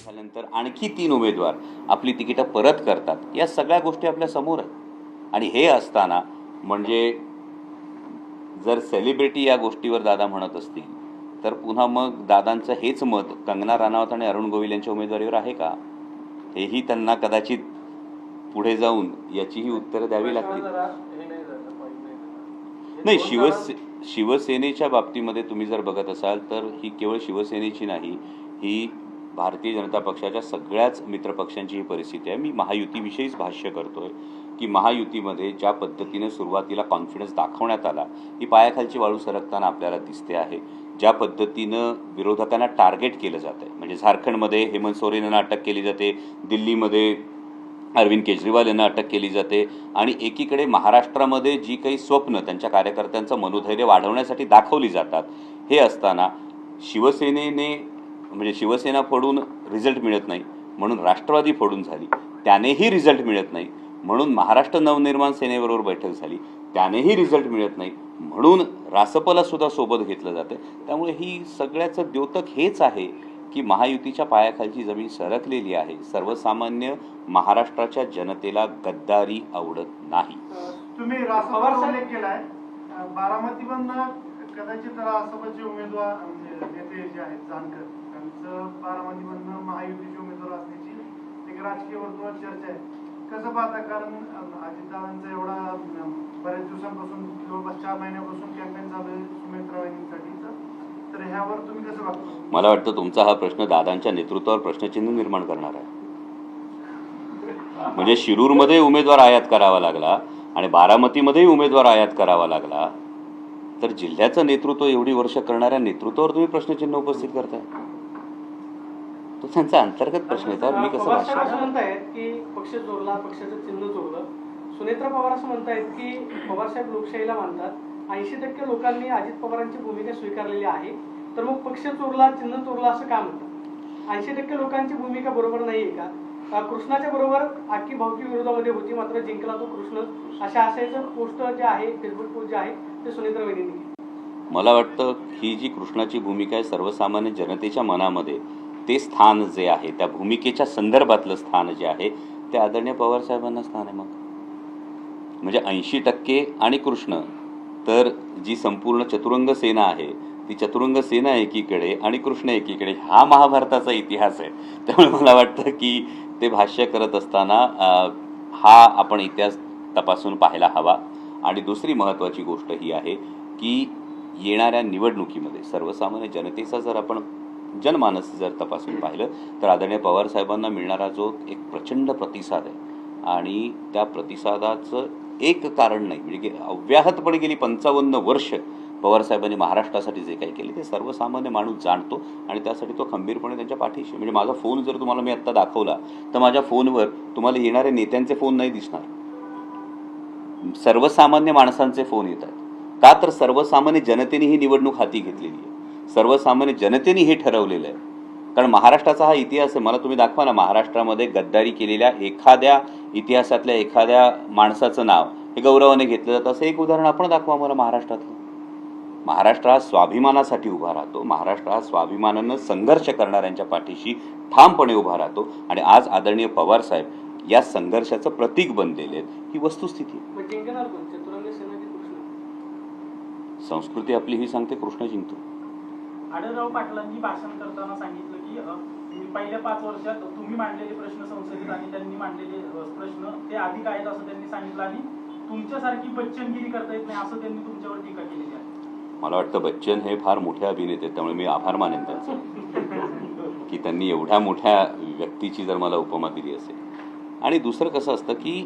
झाल्यानंतर आणखी 3 उमेदवार आपली तिकीटं परत करतात. या सगळ्या गोष्टी आपल्या समोर आहेत. आणि हे असताना म्हणजे जर सेलिब्रिटी या गोष्टीवर दादा म्हणत असतील तर पुन्हा मग दादांचं हेच मत कंगना राणावत आणि अरुण गोविल यांच्या उमेदवारीवर आहे का, हेही त्यांना कदाचित पुढे जाऊन याचीही उत्तरं द्यावी लागतील. नाही, शिवसेनेच्या बाबतीमध्ये तुम्ही जर बघत असाल तर ही केवळ शिवसेनेची नाही, ही भारतीय जनता पक्षाच्या सगळ्याच मित्रपक्षांची ही परिस्थिती आहे. मी महायुतीविषयीच भाष्य करतोय की महायुतीमध्ये ज्या पद्धतीने सुरुवातीला कॉन्फिडन्स दाखवण्यात आला ही पायाखालची वाळू सरकताना आपल्याला दिसते आहे. ज्या पद्धतीनं विरोधकांना टार्गेट केलं जात आहे, म्हणजे झारखंडमध्ये हेमंत सोरेन यांना अटक केली जाते, दिल्लीमध्ये अरविंद केजरीवाल यांना अटक केली जाते, आणि एकीकडे महाराष्ट्रामध्ये जी काही स्वप्न त्यांच्या कार्यकर्त्यांचं मनोधैर्य वाढवण्यासाठी दाखवली जातात, हे असताना शिवसेनेने म्हणजे शिवसेना फोडून रिझल्ट मिळत नाही म्हणून राष्ट्रवादी फोडून झाली, त्यानेही रिझल्ट मिळत नाही म्हणून महाराष्ट्र नवनिर्माण सेनेबरोबर बैठक झाली, त्यानेही रिझल्ट मिळत नाही म्हणून रासपला सुद्धा सोबत घेतलं जातं. त्यामुळे ही सगळ्याचं द्योतक हेच आहे की महायुतीच्या पायाखालची जमीन सरकलेली आहे. सर्वसामान्य महाराष्ट्राच्या जनतेला गद्दारी आवडत नाही. तुम्ही रासपचा उल्लेख केलाय, बारामतीमधनं कदाचित रासपचे उमेदवार नेते जे आहेत जानकर, त्यांचं बारामतीमधनं महायुतीचे उमेदवार असण्याची एक राजकीय वर्तुळात चर्चा आहे. कसं पाहता, कारण अजितदादांचा एवढा बऱ्याच दिवसांपासून जवळपास 4 महिन्यापासून कॅम्पेन चालू आहे सुमित्रा वहिनींसाठी, तर ह्यावर तुम्ही कसं बघता? मला वाटतं तुमचा हा प्रश्न दादांच्या नेतृत्वावर प्रश्नचिन्ह निर्माण करणार आहे. म्हणजे शिरूरमध्ये उमेदवार आयात करावा लागला आणि बारामतीमध्येही उमेदवार आयात करावा लागला, तर जिल्ह्याचं नेतृत्व एवढी वर्ष करणाऱ्या नेतृत्वावर तुम्ही प्रश्नचिन्ह उपस्थित करताय. तो त्यांचा अंतर्गत प्रश्न आहे, त्यावर मी कसं भाषण म्हणतायत की पक्ष चोरला, पक्षाचं चिन्ह चोरलं. सुनेत्रा पवार असं म्हणतायत की पवारसाहेब लोकशाहीला मानतात, 80% लोकांनी अजित पवारांची भूमिका स्वीकारलेली आहे, तर मग पक्ष चोरला, चिन्ह चोरला असं का म्हणतात? 80% लोकांची भूमिका बरोबर नाहीये का? कृष्णाच्या बरोबर आखी भावकी विरोधामध्ये होती, मात्र जिंकला तो कृष्ण, अशा आशयाचं पोस्ट जे आहे, फेसबुक पोस्ट जे आहे ते सुनेत्रा वहिनींनी. मला वाटतं ही जी कृष्णाची भूमिका आहे, सर्वसामान्य जनतेच्या मनामध्ये ते स्थान जे आहे, त्या भूमिकेच्या संदर्भातलं स्थान जे आहे ते आदरणीय पवार साहेबांना स्थान आहे. मग म्हणजे 80% आणि कृष्ण, तर जी संपूर्ण चतुरंग सेना आहे ती चतुरंग सेना एकीकडे आणि कृष्ण एकीकडे, हा महाभारताचा इतिहास आहे. त्यामुळे मला वाटतं की ते भाष्य करत असताना हा आपण इतिहास तपासून पाहायला हवा. आणि दुसरी महत्त्वाची गोष्ट ही आहे की येणाऱ्या निवडणुकीमध्ये सर्वसामान्य जनतेचा जर आपण जनमानस जर तपासून पाहिलं तर आदरणीय पवार साहेबांना मिळणारा जो एक प्रचंड प्रतिसाद आहे, आणि त्या प्रतिसादाचं एक कारण नाही, म्हणजे अव्याहतपणे गेली 55 वर्ष पवारसाहेबांनी महाराष्ट्रासाठी जे काही केले ते सर्वसामान्य माणूस जाणतो, आणि त्यासाठी तो खंबीरपणे त्यांच्या पाठीशी. म्हणजे माझा फोन जर तुम्हाला मी आत्ता दाखवला तर माझ्या फोनवर तुम्हाला येणाऱ्या नेत्यांचे फोन नाही दिसणार, सर्वसामान्य माणसांचे फोन येत आहेत. का तर सर्वसामान्य जनतेने ही निवडणूक हाती घेतलेली आहे, सर्वसामान्य जनतेने हे ठरवलेलं आहे. कारण महाराष्ट्राचा हा इतिहास आहे. मला तुम्ही दाखवा ना, महाराष्ट्रामध्ये गद्दारी केलेल्या एखाद्या इतिहासातल्या एखाद्या माणसाचं नाव हे गौरवाने घेतलं जातं, असं एक उदाहरण आपण दाखवा मला महाराष्ट्रातलं. महाराष्ट्र हा स्वाभिमानासाठी उभा राहतो, महाराष्ट्र हा स्वाभिमानानं संघर्ष करणाऱ्यांच्या पाठीशी ठामपणे उभा राहतो, आणि आज आदरणीय पवार साहेब या संघर्षाचं प्रतीक बनलेले आहेत. ही वस्तुस्थिती. संस्कृती आपली ही सांगते कृष्ण जिंकतो. आढळराव पाटलांनी भाषण करताना सांगितलं की पहिल्या 5 वर्षात तुम्ही मांडलेले प्रश्न संसदेत आणि त्यांनी मांडलेले प्रश्न ते अधिक आहेत असं त्यांनी सांगितलं, आणि तुमच्यासारखी बच्चनगिरी करता येत नाही असं त्यांनी तुमच्यावर टीका केलेली आहे. मला वाटतं बच्चन हे फार मोठे अभिनेते आहेत, त्यामुळे मी आभार मानेन त्यांचं की त्यांनी एवढ्या मोठ्या व्यक्तीची जर मला उपमा दिली असेल. आणि दुसरं कसं असतं की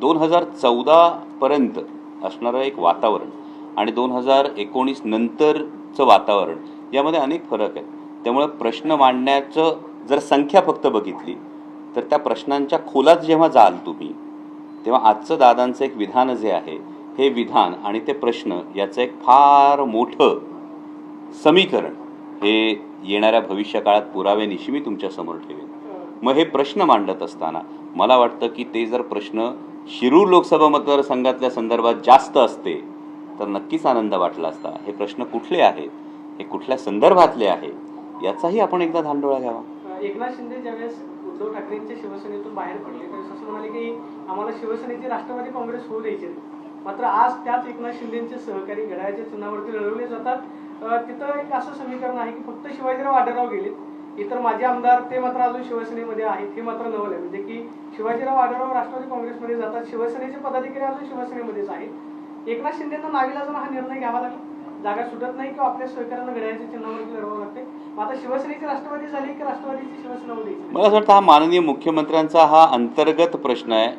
2014 पर्यंत असणारं एक वातावरण आणि 2019 नंतरचं वातावरण यामध्ये अनेक फरक आहेत. त्यामुळे प्रश्न मांडण्याचं जर संख्या फक्त बघितली तर त्या प्रश्नांच्या खोलात जेव्हा जाल तुम्ही, तेव्हा आजचं दादांचं एक विधान जे आहे, हे विधान आणि ते प्रश्न याचं एक फार मोठं समीकरण हे येणाऱ्या भविष्यकाळात पुराव्यानिशी मी तुमच्यासमोर ठेवेन. मग हे प्रश्न मांडत असताना मला वाटतं की ते जर प्रश्न शिरूर लोकसभा मतदारसंघातल्या संदर्भात जास्त असते तर नक्कीच आनंद वाटला असता. हे प्रश्न कुठले आहेत, हे कुठल्या संदर्भातले आहेत याचाही आपण एकदा धांडोळा घ्यावा. एकनाथ शिंदे ज्यावेळेस उद्धव ठाकरेंच्या शिवसेनेतून बाहेर पडले त्यावेळेस असं म्हणाले की आम्हाला शिवसेनेची राष्ट्रवादी काँग्रेस होऊ द्यायची नाही. मात्र आज त्याच एकनाथ शिंदेचे सहकारी घड्याळाच्या चिन्हावरती लढवले जातात. तिथं एक असं समीकरण आहे की फक्त शिवाजीराव आढळराव गेले, इतर माजी आमदार ते मात्र अजून शिवसेनेमध्ये आहेत. हे मात्र नवल आहे, म्हणजे की शिवाजीराव आढळराव राष्ट्रवादी काँग्रेसमध्ये जातात, शिवसेनेचे पदाधिकारी अजून शिवसेनेमध्येच आहेत. एकनाथ शिंदेंना नाविलाजानं हा निर्णय घ्यावा लागला. जागा सुटत नाही किंवा आपल्या सहकार्यानं घड्याळाच्या चिन्हावरती लढवावं लागते. मग आता शिवसेनेची राष्ट्रवादी झाली की राष्ट्रवादीची शिवसेना होऊ द्यायची? मला असं वाटतं हा माननीय मुख्यमंत्र्यांचा हा अंतर्गत प्रश्न आहे.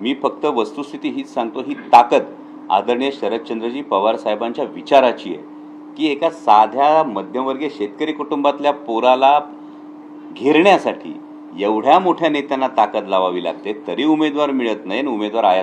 मी फक्त वस्तुस्थिती हीच सांगतो, ही ताकद आदरणीय शरदचंद्रजी पवार साहेबांच्या विचाराची आहे की एका साध्या मध्यमवर्गीय शेतकरी कुटुंबातल्या पोराला घेरण्यासाठी एवढ्या मोठ्या नेत्यांना ताकद लावावी लागते, तरी उमेदवार मिळत नाही, उमेदवार आयात